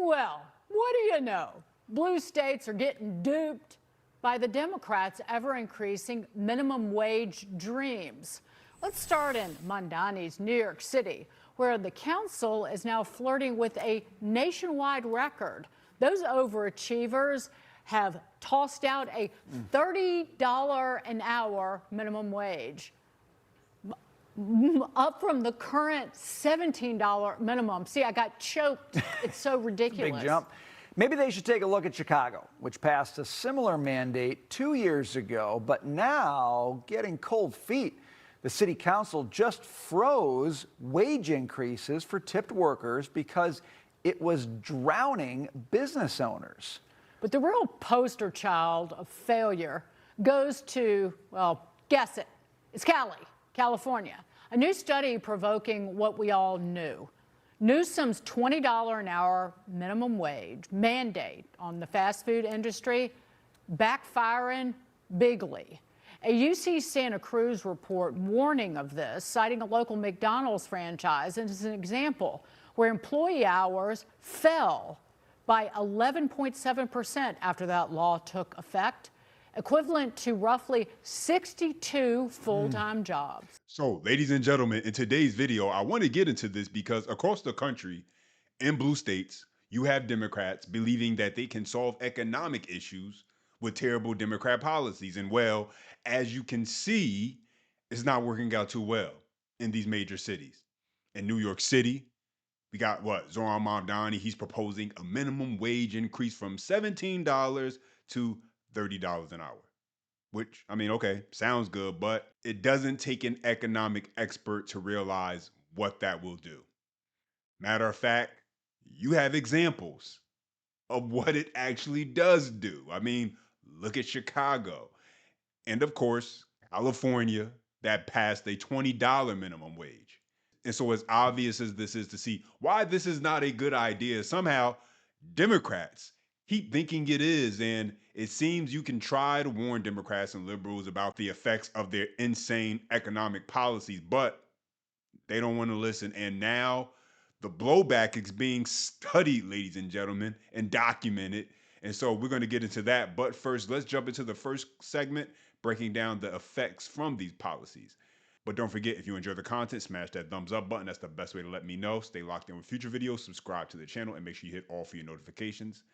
Well, what do you know? Blue states are getting duped by the Democrats' ever-increasing minimum wage dreams. Let's start in Mondani's New York City, where the council is now flirting with a nationwide record. Those overachievers have tossed out a $30 an hour minimum wage, up from the current $17 minimum. See, I got choked. It's so ridiculous. Big jump. Maybe they should take a look at Chicago, which passed a similar mandate 2 years ago, but now getting cold feet. The city council just froze wage increases for tipped workers because it was drowning business owners. But the real poster child of failure goes to, well, guess it. It's California. A new study provoking what we all knew. Newsom's $20 an hour minimum wage mandate on the fast food industry backfiring bigly. A UC Santa Cruz report warning of this, citing a local McDonald's franchise as an example where employee hours fell by 11.7% after that law took effect, equivalent to roughly 62 full-time jobs. So, ladies and gentlemen, in today's video, I want to get into this because across the country, in blue states, you have Democrats believing that they can solve economic issues with terrible Democrat policies. And well, as you can see, it's not working out too well in these major cities. In New York City, we got Zoran Mamdani, he's proposing a minimum wage increase from $17 to $30 an hour. Which, I mean, okay, sounds good, but it doesn't take an economic expert to realize what that will do. Matter of fact, you have examples of what it actually does do. I mean, look at Chicago. And of course, California, that passed a $20 minimum wage. And so as obvious as this is to see why this is not a good idea, somehow Democrats keep thinking it is, and it seems you can try to warn Democrats and liberals about the effects of their insane economic policies, but they don't want to listen. And now the blowback is being studied, ladies and gentlemen, and documented. And so we're going to get into that. But first, let's jump into the first segment, breaking down the effects from these policies. But don't forget, if you enjoy the content, smash that thumbs up button. That's the best way to let me know. Stay locked in with future videos, subscribe to the channel, and make sure you hit all for your notifications.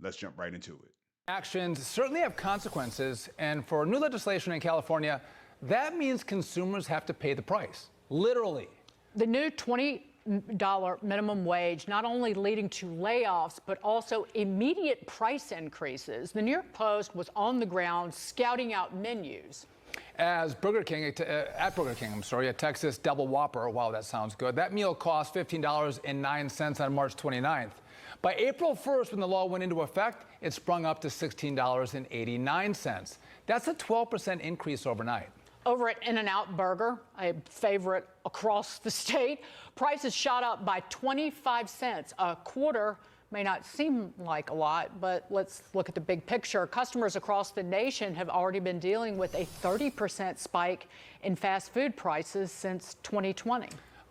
Let's jump right into it. Actions certainly have consequences, and for new legislation in California, that means consumers have to pay the price, literally. The new $20 minimum wage not only leading to layoffs, but also immediate price increases. The New York Post was on the ground scouting out menus. As at Burger King, a Texas Double Whopper, wow, that sounds good. That meal cost $15.09 on March 29th. By April 1st, when the law went into effect, it sprung up to $16.89. That's a 12% increase overnight. Over at In-N-Out Burger, a favorite across the state, prices shot up by 25 cents. A quarter may not seem like a lot, but let's look at the big picture. Customers across the nation have already been dealing with a 30% spike in fast food prices since 2020.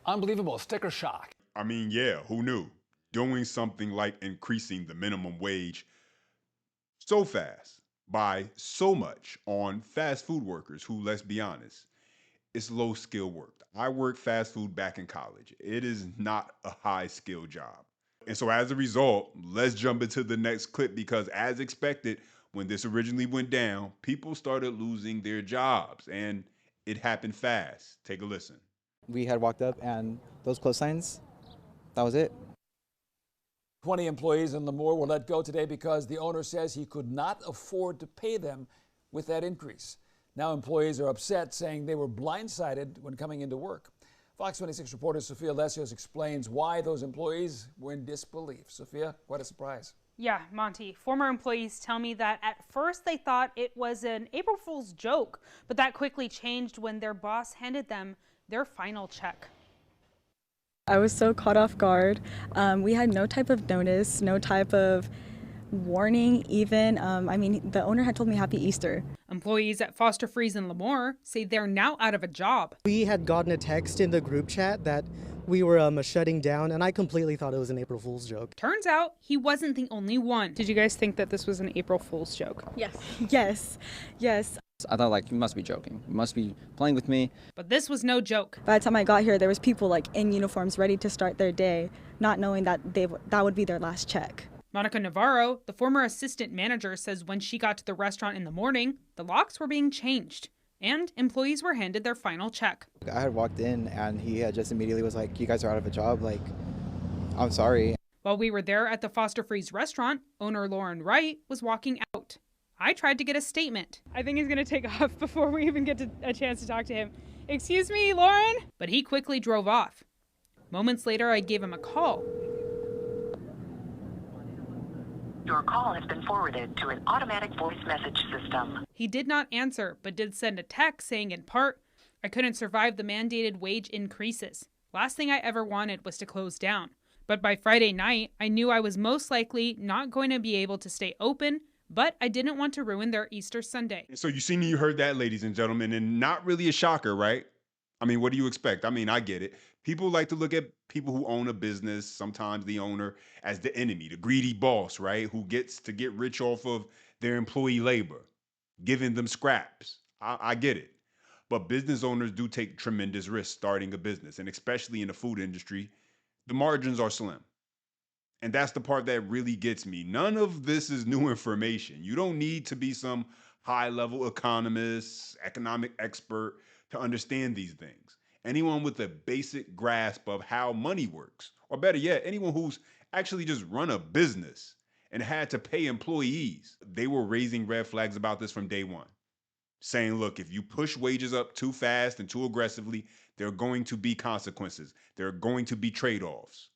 Unbelievable, sticker shock. I mean, yeah, who knew? Doing something like increasing the minimum wage so fast by so much on fast food workers who, let's be honest, it's low skill work. I worked fast food back in college. It is not a high skill job. And so as a result, let's jump into the next clip because as expected, when this originally went down, people started losing their jobs and it happened fast. Take a listen. We had walked up and those close signs, that was it. 20 employees in Lemoore were let go today because the owner says he could not afford to pay them with that increase. Now employees are upset, saying they were blindsided when coming into work. Fox 26 reporter Sophia Lesios explains why those employees were in disbelief. Sophia, what a surprise. Yeah, Monty, former employees tell me that at first they thought it was an April Fool's joke, but that quickly changed when their boss handed them their final check. I was so caught off guard. We had no type of notice, no type of warning even. I mean, the owner had told me Happy Easter. Employees at Foster Freeze in Lemoore say they're now out of a job. We had gotten a text in the group chat that we were shutting down, and I completely thought it was an April Fool's joke. Turns out he wasn't the only one. Did you guys think that this was an April Fool's joke? Yes. Yes. I thought, like, you must be joking. You must be playing with me. But this was no joke. By the time I got here, there was people like in uniforms ready to start their day, not knowing that that would be their last check. Monica Navarro, the former assistant manager, says when she got to the restaurant in the morning, the locks were being changed and employees were handed their final check. I had walked in and he had just immediately was like, you guys are out of a job. Like, I'm sorry. While we were there at the Foster Freeze restaurant, owner Lauren Wright was walking out. I tried to get a statement. I think he's going to take off before we even get a chance to talk to him. Excuse me, Lauren? But he quickly drove off. Moments later, I gave him a call. Your call has been forwarded to an automatic voice message system. He did not answer, but did send a text saying in part, I couldn't survive the mandated wage increases. Last thing I ever wanted was to close down. But by Friday night, I knew I was most likely not going to be able to stay open, but I didn't want to ruin their Easter Sunday. So you heard that, ladies and gentlemen, and not really a shocker, right? I mean, what do you expect? I mean, I get it. People like to look at people who own a business, sometimes the owner, as the enemy, the greedy boss, right? Who gets to get rich off of their employee labor, giving them scraps. I get it. But business owners do take tremendous risks starting a business, and especially in the food industry, the margins are slim. And that's the part that really gets me. None of this is new information. You don't need to be some high-level economist, economic expert to understand these things. Anyone with a basic grasp of how money works, or better yet, anyone who's actually just run a business and had to pay employees, they were raising red flags about this from day one, saying, look, if you push wages up too fast and too aggressively, there are going to be consequences. There are going to be trade-offs.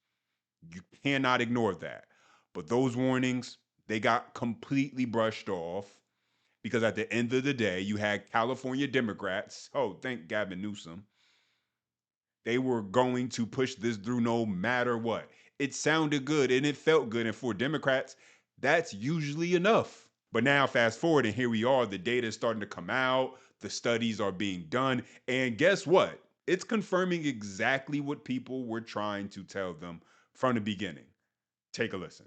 You cannot ignore that. But those warnings, they got completely brushed off because at the end of the day, you had California Democrats, oh, thank Gavin Newsom, they were going to push this through no matter what. It sounded good and it felt good. And for Democrats, that's usually enough. But now fast forward and here we are, the data is starting to come out, the studies are being done. And guess what? It's confirming exactly what people were trying to tell them from the beginning. Take a listen.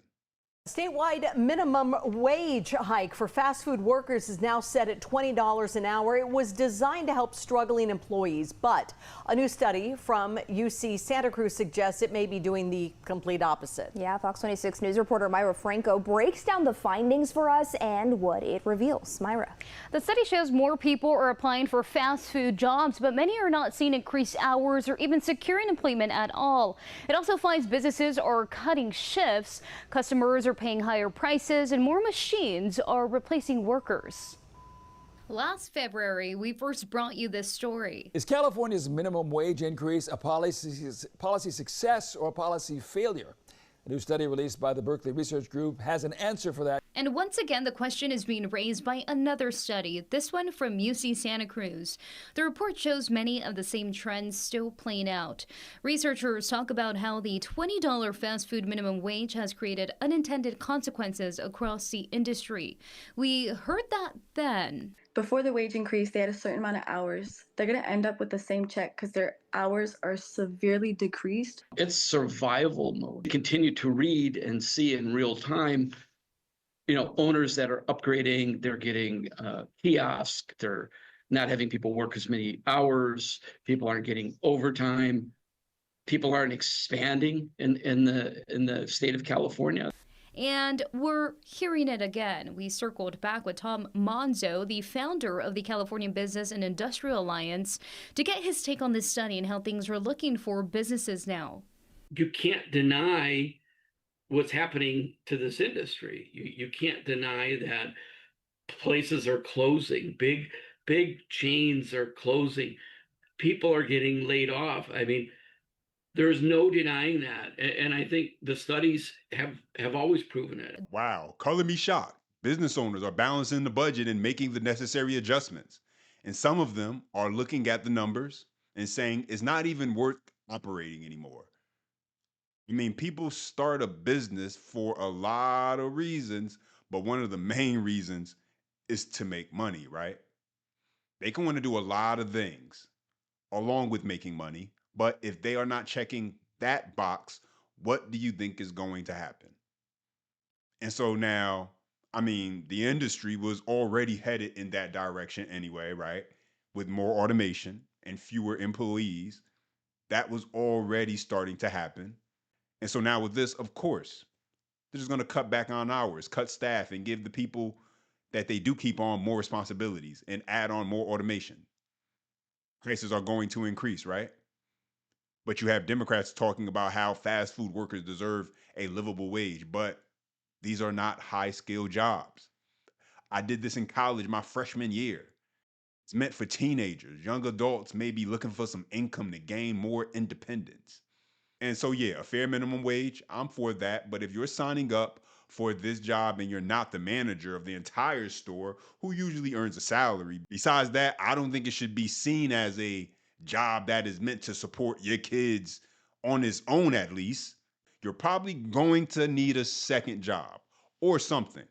Statewide minimum wage hike for fast food workers is now set at $20 an hour. It was designed to help struggling employees, but a new study from UC Santa Cruz suggests it may be doing the complete opposite. Yeah, Fox 26 News reporter Myra Franco breaks down the findings for us and what it reveals. Myra. The study shows more people are applying for fast food jobs, but many are not seeing increased hours or even securing employment at all. It also finds businesses are cutting shifts, customers are paying higher prices, and more machines are replacing workers. Last February, we first brought you this story. Is California's minimum wage increase a policy success or a policy failure? A new study released by the Berkeley Research Group has an answer for that. And once again, the question is being raised by another study, this one from UC Santa Cruz. The report shows many of the same trends still playing out. Researchers talk about how the $20 fast food minimum wage has created unintended consequences across the industry. We heard that then. Before the wage increase, they had a certain amount of hours. They're going to end up with the same check because their hours are severely decreased. It's survival mode. You continue to read and see in real time, owners that are upgrading, they're getting kiosks, they're not having people work as many hours, people aren't getting overtime, people aren't expanding in the state of California. And we're hearing it again. We circled back with Tom Monzo, the founder of the California Business and Industrial Alliance, to get his take on this study and how things are looking for businesses now. You can't deny what's happening to this industry. You can't deny that places are closing. Big chains are closing. People are getting laid off. I mean, there's no denying that. And I think the studies have always proven it. Wow, color me shocked. Business owners are balancing the budget and making the necessary adjustments. And some of them are looking at the numbers and saying it's not even worth operating anymore. I mean, people start a business for a lot of reasons, but one of the main reasons is to make money, right? They can want to do a lot of things along with making money, but if they are not checking that box, what do you think is going to happen? And so now, I mean, the industry was already headed in that direction anyway, right? With more automation and fewer employees, that was already starting to happen. And so now with this, of course, they're just going to cut back on hours, cut staff, and give the people that they do keep on more responsibilities and add on more automation. Prices are going to increase, right? But you have Democrats talking about how fast food workers deserve a livable wage, but these are not high skill jobs. I did this in college my freshman year. It's meant for teenagers. Young adults may be looking for some income to gain more independence. And so, yeah, a fair minimum wage, I'm for that. But if you're signing up for this job and you're not the manager of the entire store, who usually earns a salary, besides that, I don't think it should be seen as a job that is meant to support your kids on its own, at least. You're probably going to need a second job or something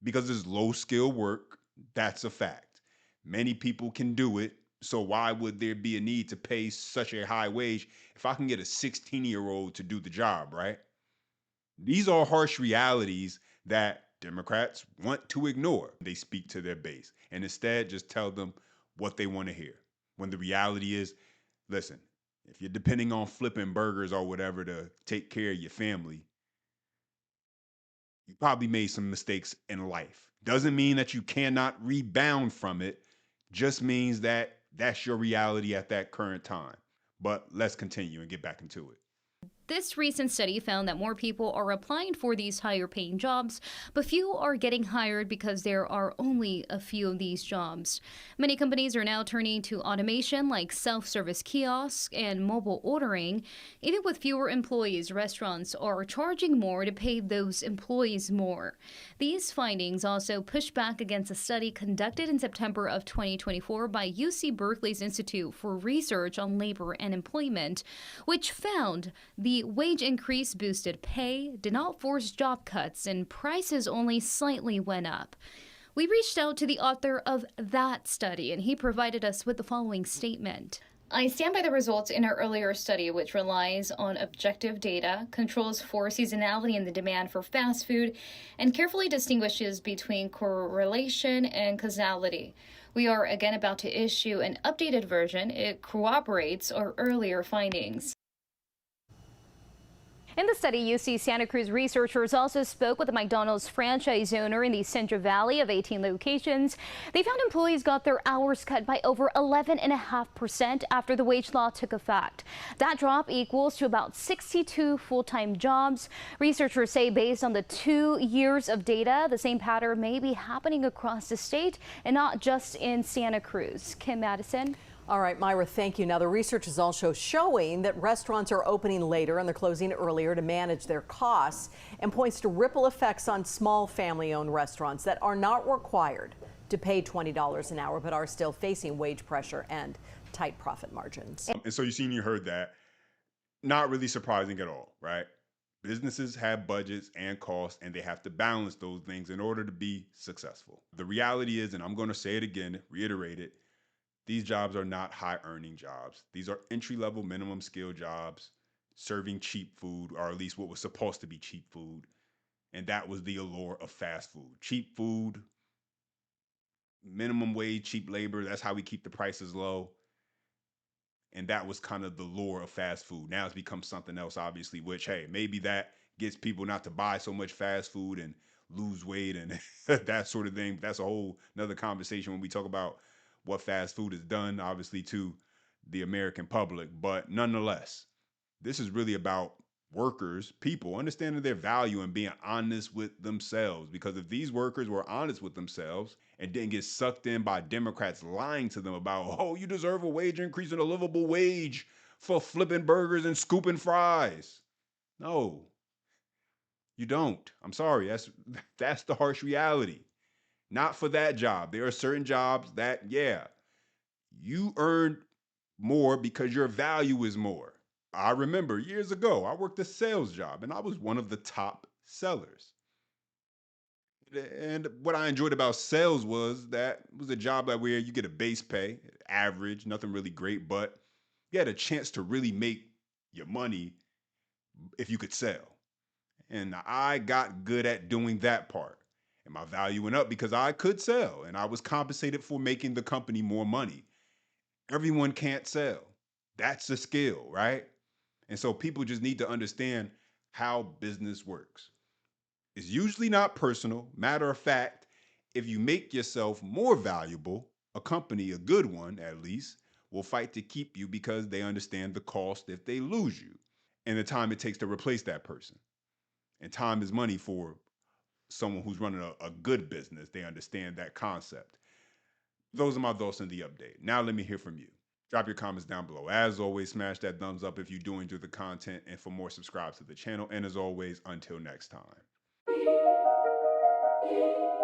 because it's low skill work. That's a fact. Many people can do it. So why would there be a need to pay such a high wage if I can get a 16-year-old to do the job, right? These are harsh realities that Democrats want to ignore. They speak to their base and instead just tell them what they want to hear. When the reality is, listen, if you're depending on flipping burgers or whatever to take care of your family, you probably made some mistakes in life. Doesn't mean that you cannot rebound from it, just means that that's your reality at that current time. But let's continue and get back into it. This recent study found that more people are applying for these higher paying jobs, but few are getting hired because there are only a few of these jobs. Many companies are now turning to automation like self-service kiosks and mobile ordering. Even with fewer employees, restaurants are charging more to pay those employees more. These findings also push back against a study conducted in September of 2024 by UC Berkeley's Institute for Research on Labor and Employment, which found the wage increase boosted pay, did not force job cuts, and prices only slightly went up. We reached out to the author of that study, and he provided us with the following statement. I stand by the results in our earlier study, which relies on objective data, controls for seasonality and the demand for fast food, and carefully distinguishes between correlation and causality. We are again about to issue an updated version. It corroborates our earlier findings. In the study, UC Santa Cruz researchers also spoke with a McDonald's franchise owner in the Central Valley of 18 locations. They found employees got their hours cut by over 11.5% after the wage law took effect. That drop equals to about 62 full-time jobs. Researchers say based on the 2 years of data, the same pattern may be happening across the state and not just in Santa Cruz. Kim Madison. All right, Myra, thank you. Now, the research is also showing that restaurants are opening later and they're closing earlier to manage their costs, and points to ripple effects on small family-owned restaurants that are not required to pay $20 an hour but are still facing wage pressure and tight profit margins. And so you heard that. Not really surprising at all, right? Businesses have budgets and costs, and they have to balance those things in order to be successful. The reality is, and I'm going to say it again, reiterate it, these jobs are not high-earning jobs. These are entry-level minimum skill jobs serving cheap food, or at least what was supposed to be cheap food. And that was the allure of fast food. Cheap food, minimum wage, cheap labor. That's how we keep the prices low. And that was kind of the lure of fast food. Now it's become something else, obviously, which, hey, maybe that gets people not to buy so much fast food and lose weight and that sort of thing. That's a whole nother conversation when we talk about what fast food has done, obviously, to the American public. But nonetheless, this is really about workers, people, understanding their value and being honest with themselves. Because if these workers were honest with themselves and didn't get sucked in by Democrats lying to them about, oh, you deserve a wage increase and a livable wage for flipping burgers and scooping fries. No, you don't. I'm sorry. That's the harsh reality. Not for that job. There are certain jobs that, yeah, you earn more because your value is more. I remember years ago, I worked a sales job and I was one of the top sellers. And what I enjoyed about sales was that it was a job that where you get a base pay, average, nothing really great, but you had a chance to really make your money if you could sell. And I got good at doing that part. And my value went up because I could sell and I was compensated for making the company more money. Everyone can't sell. That's a skill, right? And so people just need to understand how business works. It's usually not personal. Matter of fact, if you make yourself more valuable, a company, a good one at least, will fight to keep you because they understand the cost if they lose you and the time it takes to replace that person. And time is money for someone who's running a good business. They understand that concept. Those are my thoughts on the update. Now let me hear from you. Drop your comments down below. As always, smash that thumbs up if you do enjoy the content. And for more, subscribe to the channel. And as always, until next time.